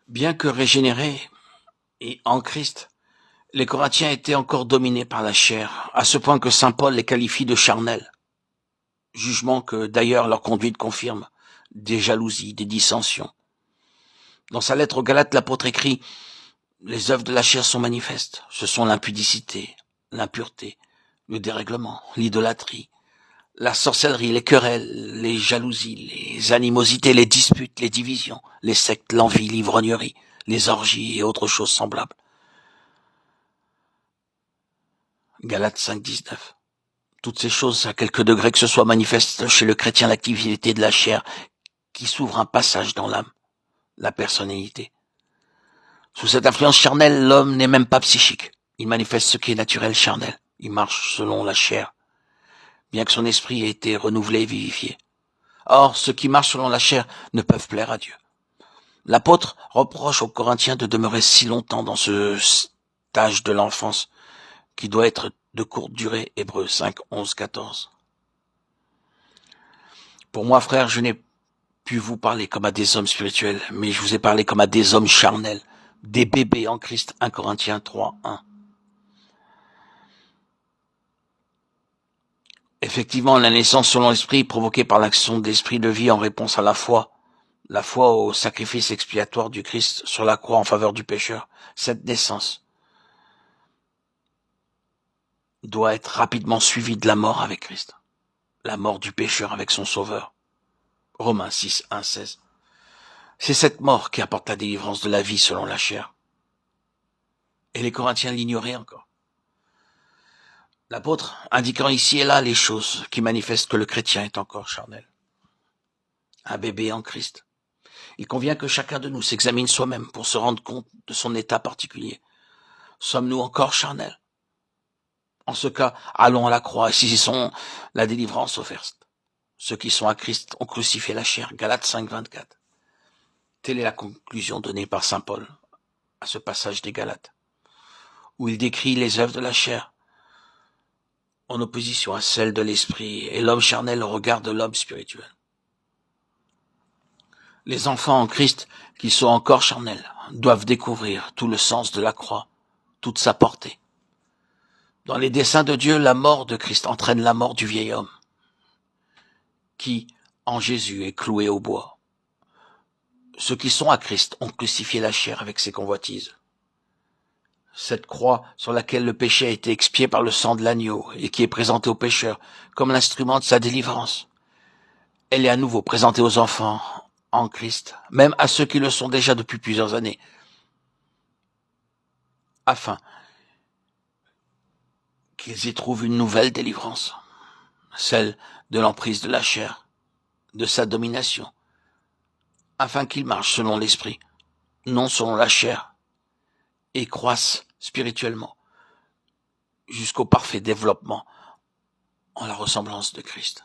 Bien que régénérés et en Christ, les Corinthiens étaient encore dominés par la chair, à ce point que saint Paul les qualifie de charnels. Jugement que d'ailleurs leur conduite confirme, des jalousies, des dissensions. Dans sa lettre aux Galates, l'apôtre écrit « Les œuvres de la chair sont manifestes. Ce sont l'impudicité, l'impureté, le dérèglement, l'idolâtrie, la sorcellerie, les querelles, les jalousies, les animosités, les disputes, les divisions, les sectes, l'envie, l'ivrognerie, les orgies et autres choses semblables. » Galates 5, 19. Toutes ces choses, à quelque degré que ce soit, manifestent chez le chrétien l'activité de la chair qui s'ouvre un passage dans l'âme, la personnalité. Sous cette influence charnelle, l'homme n'est même pas psychique. Il manifeste ce qui est naturel charnel. Il marche selon la chair, bien que son esprit ait été renouvelé et vivifié. Or, ceux qui marchent selon la chair ne peuvent plaire à Dieu. L'apôtre reproche aux Corinthiens de demeurer si longtemps dans ce stage de l'enfance qui doit être de courte durée, Hébreux 5, 11, 14. Pour moi, frère, je n'ai pu vous parler comme à des hommes spirituels, mais je vous ai parlé comme à des hommes charnels, des bébés en Christ, 1 Corinthiens 3, 1. Effectivement, la naissance selon l'esprit, provoquée par l'action de l'esprit de vie en réponse à la foi au sacrifice expiatoire du Christ sur la croix en faveur du pécheur, cette naissance doit être rapidement suivie de la mort avec Christ, la mort du pécheur avec son sauveur. Romains 6, 1, 16. C'est cette mort qui apporte la délivrance de la vie selon la chair. Et les Corinthiens l'ignoraient encore. L'apôtre indiquant ici et là les choses qui manifestent que le chrétien est encore charnel. Un bébé en Christ. Il convient que chacun de nous s'examine soi-même pour se rendre compte de son état particulier. Sommes-nous encore charnels? En ce cas, allons à la croix et saisissons la délivrance offerte. Ceux qui sont à Christ ont crucifié la chair. Galates 5, 24. Telle est la conclusion donnée par saint Paul à ce passage des Galates, où il décrit les œuvres de la chair en opposition à celles de l'esprit et l'homme charnel au regard de l'homme spirituel. Les enfants en Christ, qui sont encore charnels, doivent découvrir tout le sens de la croix, toute sa portée. Dans les desseins de Dieu, la mort de Christ entraîne la mort du vieil homme, qui, en Jésus, est cloué au bois. Ceux qui sont à Christ ont crucifié la chair avec ses convoitises. Cette croix sur laquelle le péché a été expié par le sang de l'agneau et qui est présentée aux pécheurs comme l'instrument de sa délivrance, elle est à nouveau présentée aux enfants en Christ, même à ceux qui le sont déjà depuis plusieurs années, afin qu'ils y trouvent une nouvelle délivrance, celle de l'emprise de la chair, de sa domination, afin qu'ils marchent selon l'esprit, non selon la chair, et croissent spirituellement jusqu'au parfait développement en la ressemblance de Christ.